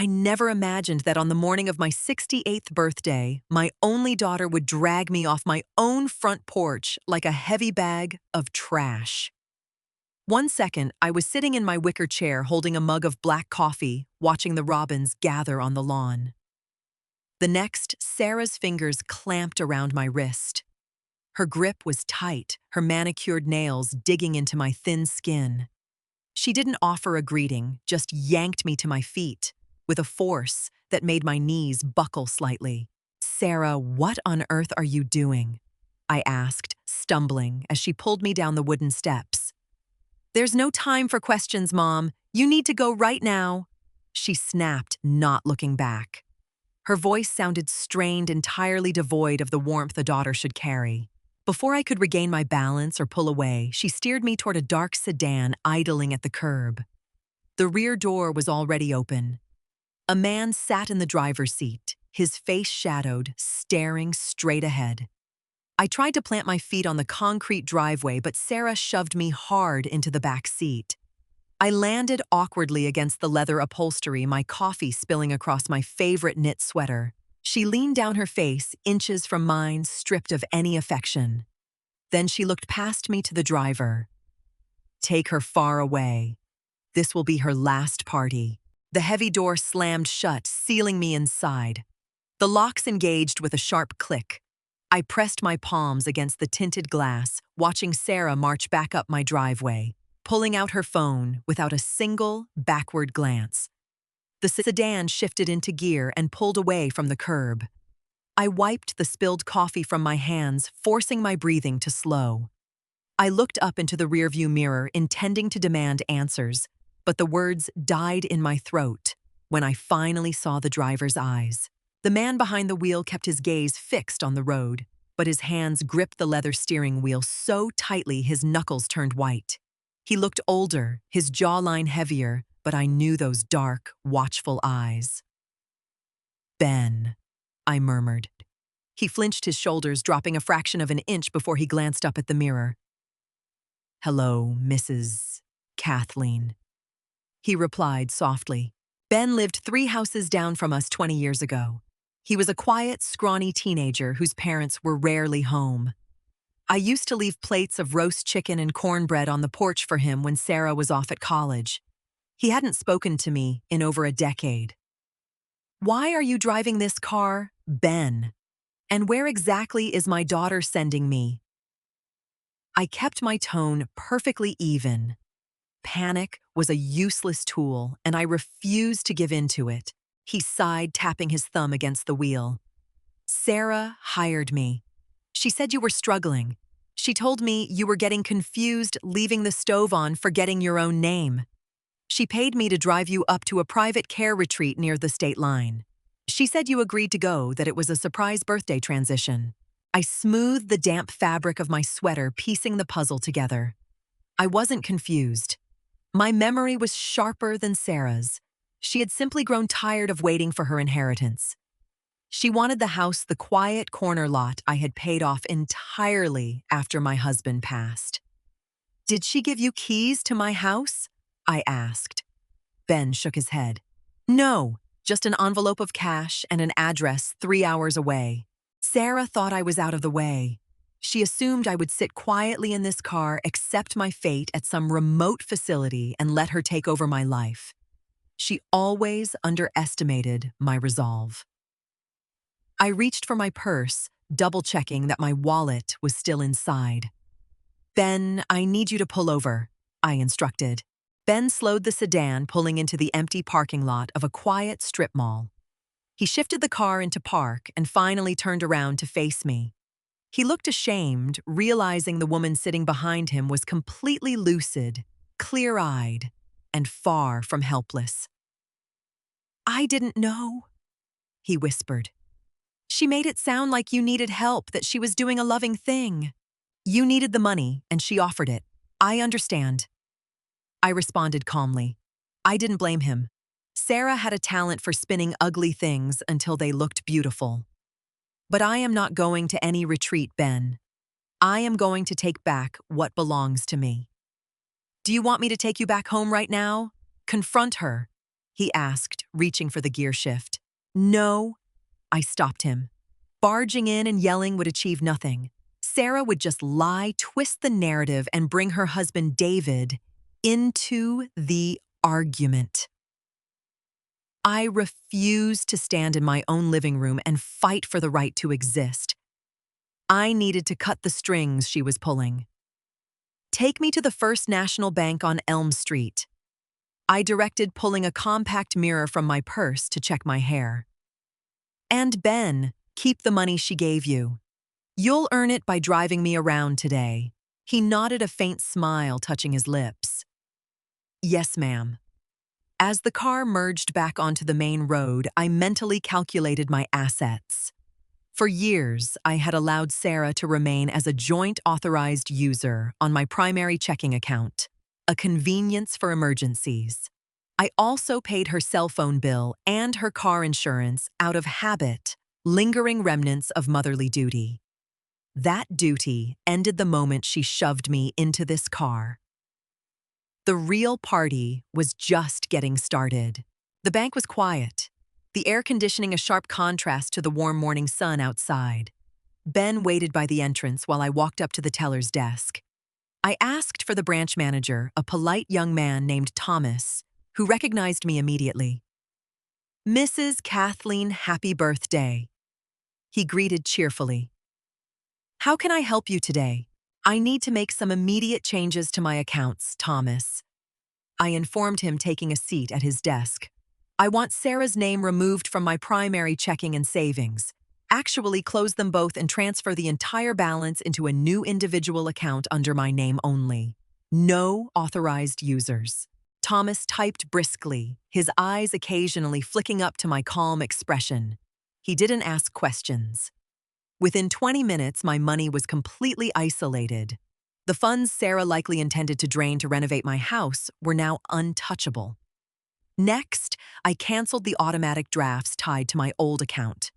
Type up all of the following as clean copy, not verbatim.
I never imagined that on the morning of my 68th birthday, my only daughter would drag me off my own front porch like a heavy bag of trash. One second, I was sitting in my wicker chair holding a mug of black coffee, watching the robins gather on the lawn. The next, Sarah's fingers clamped around my wrist. Her grip was tight, her manicured nails digging into my thin skin. She didn't offer a greeting, just yanked me to my feet, with a force that made my knees buckle slightly. "Sarah, what on earth are you doing?" I asked, stumbling, as she pulled me down the wooden steps. "There's no time for questions, Mom. You need to go right now," she snapped, not looking back. Her voice sounded strained, entirely devoid of the warmth a daughter should carry. Before I could regain my balance or pull away, she steered me toward a dark sedan idling at the curb. The rear door was already open. A man sat in the driver's seat, his face shadowed, staring straight ahead. I tried to plant my feet on the concrete driveway, but Sarah shoved me hard into the back seat. I landed awkwardly against the leather upholstery, my coffee spilling across my favorite knit sweater. She leaned down her face, inches from mine, stripped of any affection. Then she looked past me to the driver. "Take her far away. This will be her last party." The heavy door slammed shut, sealing me inside. The locks engaged with a sharp click. I pressed my palms against the tinted glass, watching Sarah march back up my driveway, pulling out her phone without a single backward glance. The sedan shifted into gear and pulled away from the curb. I wiped the spilled coffee from my hands, forcing my breathing to slow. I looked up into the rearview mirror, intending to demand answers, but the words died in my throat when I finally saw the driver's eyes. The man behind the wheel kept his gaze fixed on the road, but his hands gripped the leather steering wheel so tightly his knuckles turned white. He looked older, his jawline heavier, but I knew those dark, watchful eyes. "Ben," I murmured. He flinched his shoulders, dropping a fraction of an inch before he glanced up at the mirror. "Hello, Mrs. Kathleen," he replied softly. Ben lived 3 houses down from us 20 years ago. He was a quiet, scrawny teenager whose parents were rarely home. I used to leave plates of roast chicken and cornbread on the porch for him when Sarah was off at college. He hadn't spoken to me in over a decade. "Why are you driving this car, Ben? And where exactly is my daughter sending me?" I kept my tone perfectly even. Panic was a useless tool, and I refused to give in to it. He sighed, tapping his thumb against the wheel. "Sarah hired me. She said you were struggling. She told me you were getting confused, leaving the stove on, forgetting your own name. She paid me to drive you up to a private care retreat near the state line. She said you agreed to go, that it was a surprise birthday transition." I smoothed the damp fabric of my sweater, piecing the puzzle together. I wasn't confused. My memory was sharper than Sarah's. She had simply grown tired of waiting for her inheritance. She wanted the house, the quiet corner lot I had paid off entirely after my husband passed. "Did she give you keys to my house?" I asked. Ben shook his head. "No, just an envelope of cash and an address 3 hours away. Sarah thought I was out of the way. She assumed I would sit quietly in this car, accept my fate at some remote facility, and let her take over my life. She always underestimated my resolve." I reached for my purse, double-checking that my wallet was still inside. "Ben, I need you to pull over," I instructed. Ben slowed the sedan, pulling into the empty parking lot of a quiet strip mall. He shifted the car into park and finally turned around to face me. He looked ashamed, realizing the woman sitting behind him was completely lucid, clear-eyed, and far from helpless. "I didn't know," he whispered. "She made it sound like you needed help, that she was doing a loving thing. You needed the money, and she offered it. I understand." I responded calmly. I didn't blame him. Sarah had a talent for spinning ugly things until they looked beautiful. "But I am not going to any retreat, Ben. I am going to take back what belongs to me." "Do you want me to take you back home right now? Confront her." he asked, reaching for the gear shift. No, I stopped him. Barging in and yelling would achieve nothing. Sarah would just lie, twist the narrative, and bring her husband David into the argument. I refused to stand in my own living room and fight for the right to exist. I needed to cut the strings she was pulling. Take me to the First National Bank on Elm Street. I directed, pulling a compact mirror from my purse to check my hair. And Ben, keep the money she gave you. You'll earn it by driving me around today. He nodded, a faint smile touching his lips. Yes, ma'am. As the car merged back onto the main road, I mentally calculated my assets. For years, I had allowed Sarah to remain as a joint authorized user on my primary checking account, a convenience for emergencies. I also paid her cell phone bill and her car insurance out of habit, lingering remnants of motherly duty. That duty ended the moment she shoved me into this car. The real party was just getting started. The bank was quiet, the air conditioning a sharp contrast to the warm morning sun outside. Ben waited by the entrance while I walked up to the teller's desk. I asked for the branch manager, a polite young man named Thomas, who recognized me immediately. Mrs. Kathleen, happy birthday, he greeted cheerfully. How can I help you today? I need to make some immediate changes to my accounts, Thomas. I informed him, taking a seat at his desk. I want Sarah's name removed from my primary checking and savings. Actually, close them both and transfer the entire balance into a new individual account under my name only. No authorized users. Thomas typed briskly, his eyes occasionally flicking up to my calm expression. He didn't ask questions. Within 20 minutes, my money was completely isolated. The funds Sarah likely intended to drain to renovate my house were now untouchable. Next, I canceled the automatic drafts tied to my old account.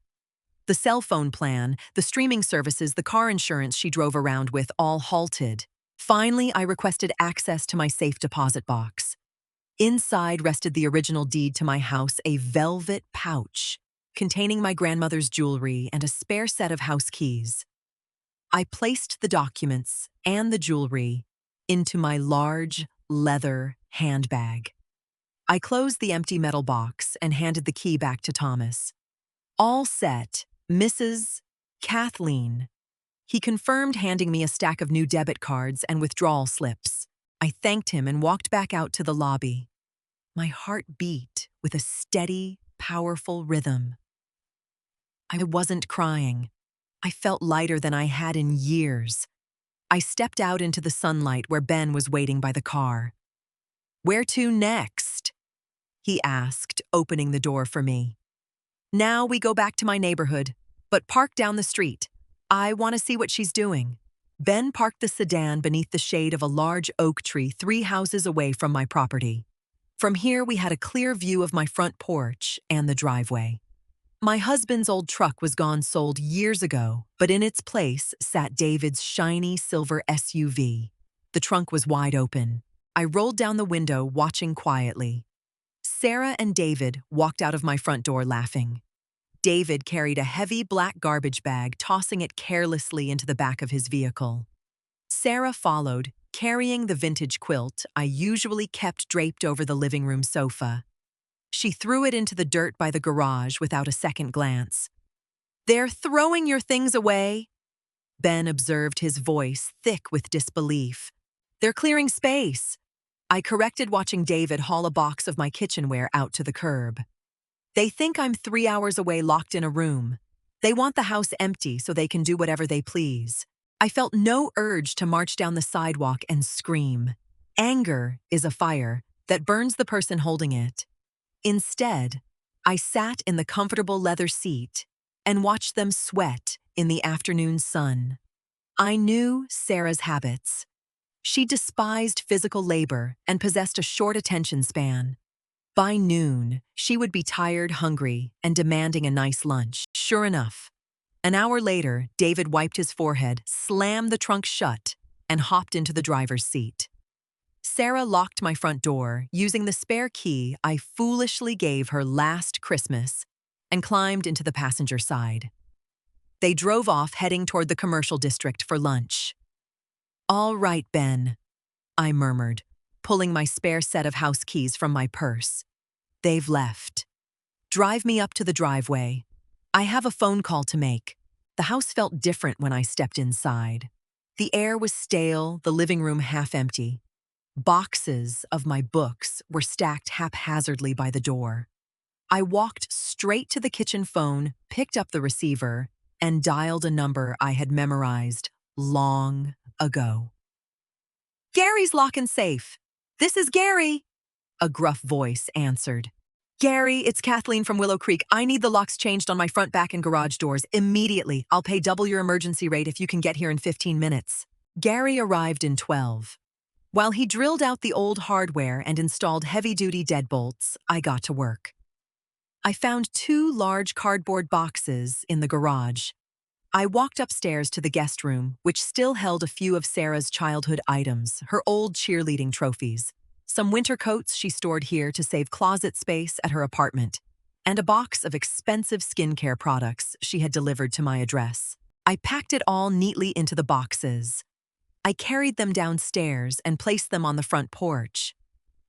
The cell phone plan, the streaming services, the car insurance she drove around with all halted. Finally, I requested access to my safe deposit box. Inside rested the original deed to my house, a velvet pouch containing my grandmother's jewelry and a spare set of house keys. I placed the documents and the jewelry into my large leather handbag. I closed the empty metal box and handed the key back to Thomas. All set, Mrs. Kathleen. He confirmed, handing me a stack of new debit cards and withdrawal slips. I thanked him and walked back out to the lobby. My heart beat with a steady, powerful rhythm. I wasn't crying. I felt lighter than I had in years. I stepped out into the sunlight where Ben was waiting by the car. Where to next? He asked, opening the door for me. Now we go back to my neighborhood, but park down the street. I want to see what she's doing. Ben parked the sedan beneath the shade of a large oak tree 3 houses away from my property. From here, we had a clear view of my front porch and the driveway. My husband's old truck was gone, sold years ago, but in its place sat David's shiny silver SUV. The trunk was wide open. I rolled down the window, watching quietly. Sarah and David walked out of my front door laughing. David carried a heavy black garbage bag, tossing it carelessly into the back of his vehicle. Sarah followed, carrying the vintage quilt I usually kept draped over the living room sofa. She threw it into the dirt by the garage without a second glance. They're throwing your things away, Ben observed, his voice thick with disbelief. They're clearing space. I corrected, watching David haul a box of my kitchenware out to the curb. They think I'm 3 hours away, locked in a room. They want the house empty so they can do whatever they please. I felt no urge to march down the sidewalk and scream. Anger is a fire that burns the person holding it. Instead, I sat in the comfortable leather seat and watched them sweat in the afternoon sun. I knew Sarah's habits. She despised physical labor and possessed a short attention span. By noon, she would be tired, hungry, and demanding a nice lunch. Sure enough, an hour later, David wiped his forehead, slammed the trunk shut, and hopped into the driver's seat. Sarah locked my front door using the spare key I foolishly gave her last Christmas and climbed into the passenger side. They drove off heading toward the commercial district for lunch. "All right, Ben," I murmured, pulling my spare set of house keys from my purse. "They've left. Drive me up to the driveway. I have a phone call to make." The house felt different when I stepped inside. The air was stale, the living room half empty. Boxes of my books were stacked haphazardly by the door. I walked straight to the kitchen phone, picked up the receiver, and dialed a number I had memorized long ago. "Gary's Lock and Safe. This is Gary," a gruff voice answered. "Gary, it's Kathleen from Willow Creek. I need the locks changed on my front, back, and garage doors immediately. I'll pay double your emergency rate if you can get here in 15 minutes. Gary arrived in 12. While he drilled out the old hardware and installed heavy-duty deadbolts, I got to work. I found 2 large cardboard boxes in the garage. I walked upstairs to the guest room, which still held a few of Sarah's childhood items, her old cheerleading trophies, some winter coats she stored here to save closet space at her apartment, and a box of expensive skincare products she had delivered to my address. I packed it all neatly into the boxes. I carried them downstairs and placed them on the front porch.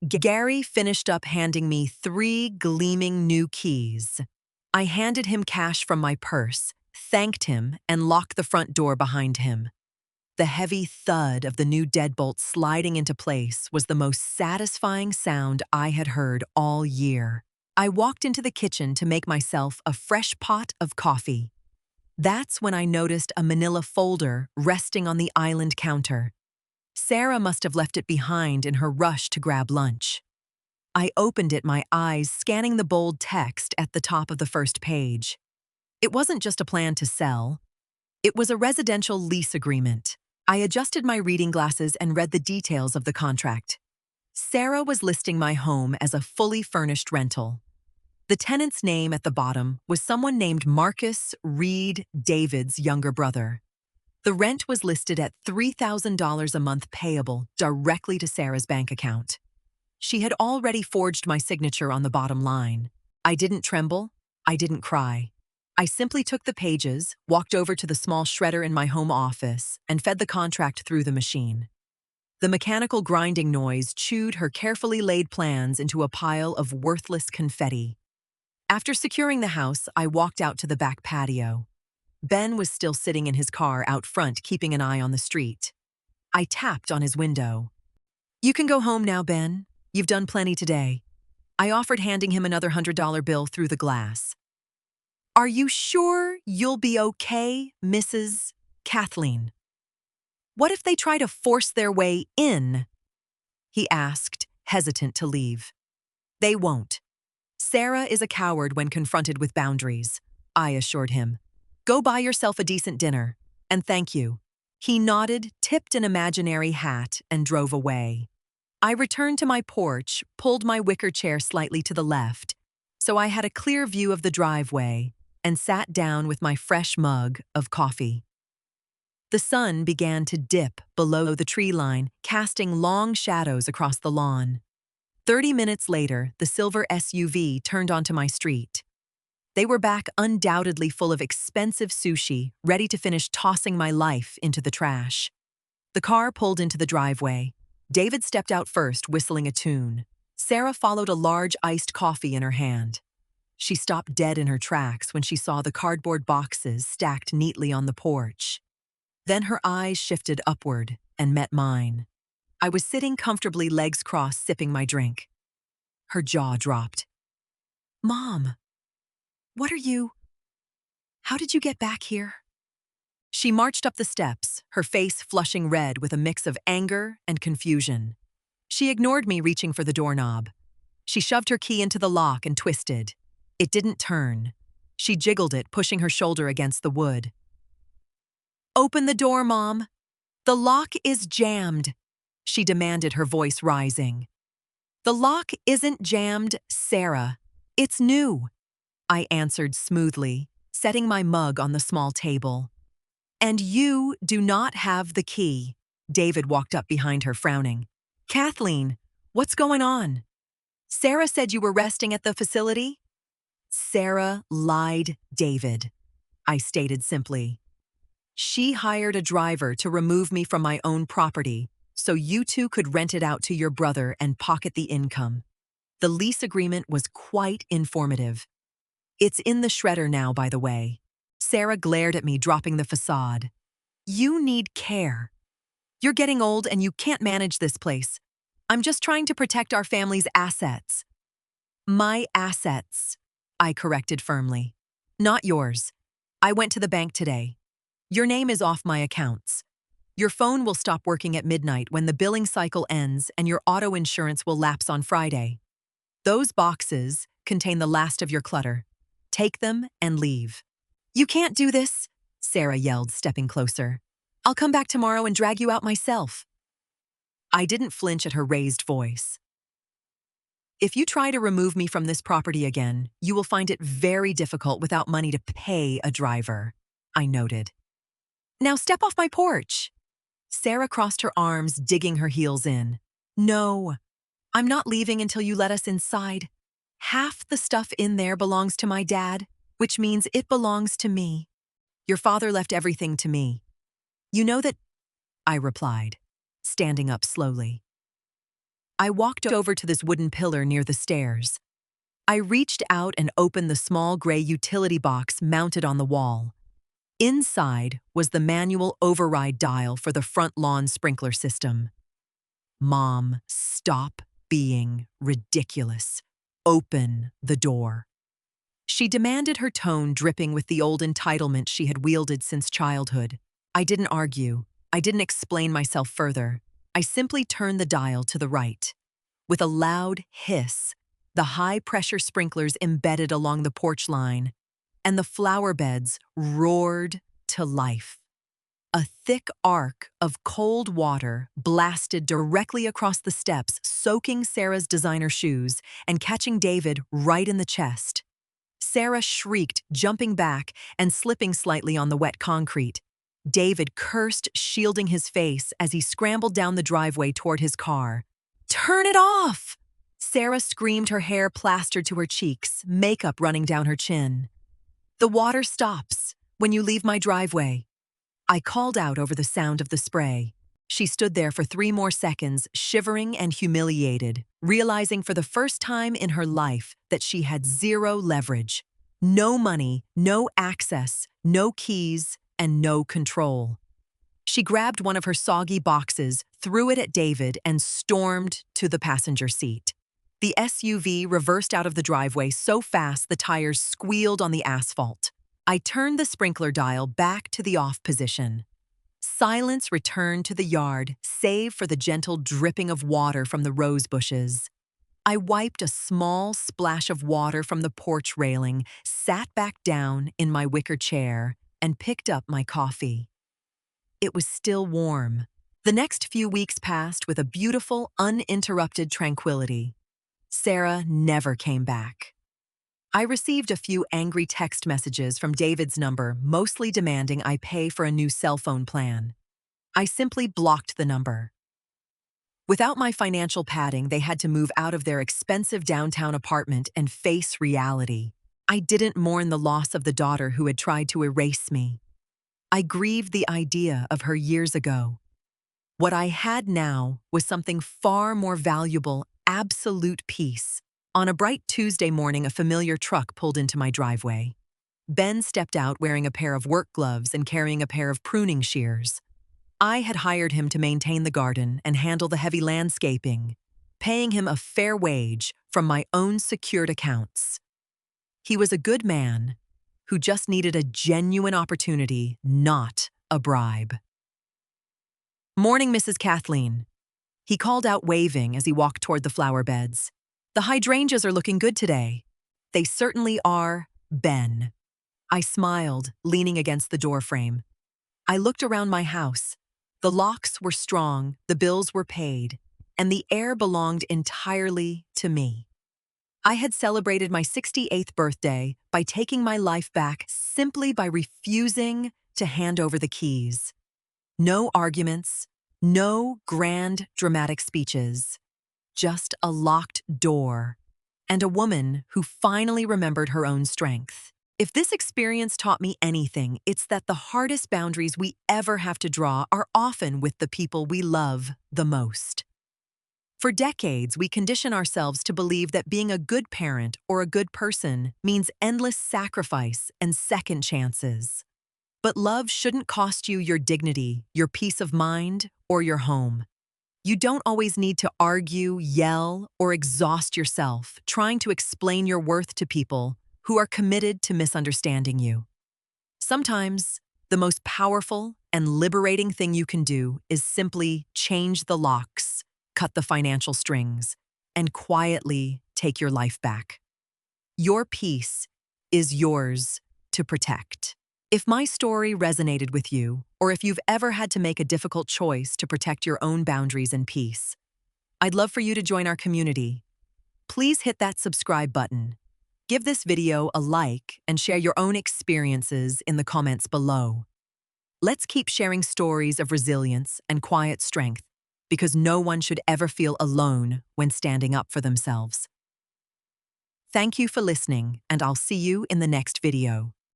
Gary finished up handing me 3 gleaming new keys. I handed him cash from my purse, thanked him, and locked the front door behind him. The heavy thud of the new deadbolt sliding into place was the most satisfying sound I had heard all year. I walked into the kitchen to make myself a fresh pot of coffee. That's when I noticed a manila folder resting on the island counter. Sarah must have left it behind in her rush to grab lunch. I opened it, my eyes scanning the bold text at the top of the first page. It wasn't just a plan to sell. It was a residential lease agreement. I adjusted my reading glasses and read the details of the contract. Sarah was listing my home as a fully furnished rental. The tenant's name at the bottom was someone named Marcus Reed David's younger brother. The rent was listed at $3,000 a month payable directly to Sarah's bank account. She had already forged my signature on the bottom line. I didn't tremble. I didn't cry. I simply took the pages, walked over to the small shredder in my home office, and fed the contract through the machine. The mechanical grinding noise chewed her carefully laid plans into a pile of worthless confetti. After securing the house, I walked out to the back patio. Ben was still sitting in his car out front, keeping an eye on the street. I tapped on his window. "You can go home now, Ben. You've done plenty today." I offered, handing him another $100 bill through the glass. "Are you sure you'll be okay, Mrs. Kathleen? What if they try to force their way in?" he asked, hesitant to leave. "They won't. Sarah is a coward when confronted with boundaries," I assured him. "Go buy yourself a decent dinner, and thank you." He nodded, tipped an imaginary hat, and drove away. I returned to my porch, pulled my wicker chair slightly to the left, so I had a clear view of the driveway, and sat down with my fresh mug of coffee. The sun began to dip below the tree line, casting long shadows across the lawn. 30 minutes later, the silver SUV turned onto my street. They were back, undoubtedly full of expensive sushi, ready to finish tossing my life into the trash. The car pulled into the driveway. David stepped out first, whistling a tune. Sarah followed, a large iced coffee in her hand. She stopped dead in her tracks when she saw the cardboard boxes stacked neatly on the porch. Then her eyes shifted upward and met mine. I was sitting comfortably, legs crossed, sipping my drink. Her jaw dropped. "Mom, how did you get back here?" She marched up the steps, her face flushing red with a mix of anger and confusion. She ignored me reaching for the doorknob. She shoved her key into the lock and twisted. It didn't turn. She jiggled it, pushing her shoulder against the wood. "Open the door, Mom. The lock is jammed," she demanded, her voice rising. "The lock isn't jammed, Sarah. It's new," I answered smoothly, setting my mug on the small table. "And you do not have the key." David walked up behind her, frowning. Kathleen, what's going on? Sarah said you were resting at the facility? Sarah lied, David, I stated simply. She hired a driver to remove me from my own property so you two could rent it out to your brother and pocket the income. The lease agreement was quite informative. It's in the shredder now, by the way. Sarah glared at me, dropping the facade. You need care. You're getting old and you can't manage this place. I'm just trying to protect our family's assets. My assets, I corrected firmly. Not yours. I went to the bank today. Your name is off my accounts. Your phone will stop working at midnight when the billing cycle ends and your auto insurance will lapse on Friday. Those boxes contain the last of your clutter. Take them and leave. You can't do this, Sarah yelled, stepping closer. I'll come back tomorrow and drag you out myself. I didn't flinch at her raised voice. If you try to remove me from this property again, you will find it very difficult without money to pay a driver, I noted. Now step off my porch. Sarah crossed her arms, digging her heels in. No, I'm not leaving until you let us inside. Half the stuff in there belongs to my dad, which means it belongs to me. Your father left everything to me. You know that, I replied, standing up slowly. I walked over to this wooden pillar near the stairs. I reached out and opened the small gray utility box mounted on the wall. Inside was the manual override dial for the front lawn sprinkler system. Mom, stop being ridiculous. Open the door. She demanded, her tone dripping with the old entitlement she had wielded since childhood. I didn't argue. I didn't explain myself further. I simply turned the dial to the right. With a loud hiss, the high-pressure sprinklers embedded along the porch line, and the flower beds roared to life. A thick arc of cold water blasted directly across the steps, soaking Sarah's designer shoes and catching David right in the chest. Sarah shrieked, jumping back and slipping slightly on the wet concrete. David cursed, shielding his face as he scrambled down the driveway toward his car. Turn it off! Sarah screamed, her hair plastered to her cheeks, makeup running down her chin. The water stops when you leave my driveway. I called out over the sound of the spray. She stood there for 3 more seconds, shivering and humiliated, realizing for the first time in her life that she had zero leverage. No money, no access, no keys, and no control. She grabbed one of her soggy boxes, threw it at David, and stormed to the passenger seat. The SUV reversed out of the driveway so fast the tires squealed on the asphalt. I turned the sprinkler dial back to the off position. Silence returned to the yard, save for the gentle dripping of water from the rose bushes. I wiped a small splash of water from the porch railing, sat back down in my wicker chair, and picked up my coffee. It was still warm. The next few weeks passed with a beautiful, uninterrupted tranquility. Sarah never came back. I received a few angry text messages from David's number, mostly demanding I pay for a new cell phone plan. I simply blocked the number. Without my financial padding, they had to move out of their expensive downtown apartment and face reality. I didn't mourn the loss of the daughter who had tried to erase me. I grieved the idea of her years ago. What I had now was something far more valuable: absolute peace. On a bright Tuesday morning, a familiar truck pulled into my driveway. Ben stepped out wearing a pair of work gloves and carrying a pair of pruning shears. I had hired him to maintain the garden and handle the heavy landscaping, paying him a fair wage from my own secured accounts. He was a good man who just needed a genuine opportunity, not a bribe. Morning, Mrs. Kathleen. He called out, waving as he walked toward the flower beds. The hydrangeas are looking good today. They certainly are, Ben. I smiled, leaning against the doorframe. I looked around my house. The locks were strong, the bills were paid, and the air belonged entirely to me. I had celebrated my 68th birthday by taking my life back simply by refusing to hand over the keys. No arguments, No grand, dramatic speeches, just a locked door and a woman who finally remembered her own strength. If this experience taught me anything, it's that the hardest boundaries we ever have to draw are often with the people we love the most. For decades, we condition ourselves to believe that being a good parent or a good person means endless sacrifice and second chances. But love shouldn't cost you your dignity, your peace of mind, or your home. You don't always need to argue, yell, or exhaust yourself trying to explain your worth to people who are committed to misunderstanding you. Sometimes, the most powerful and liberating thing you can do is simply change the locks, cut the financial strings, and quietly take your life back. Your peace is yours to protect. If my story resonated with you, or if you've ever had to make a difficult choice to protect your own boundaries and peace, I'd love for you to join our community. Please hit that subscribe button. Give this video a like and share your own experiences in the comments below. Let's keep sharing stories of resilience and quiet strength, because no one should ever feel alone when standing up for themselves. Thank you for listening, and I'll see you in the next video.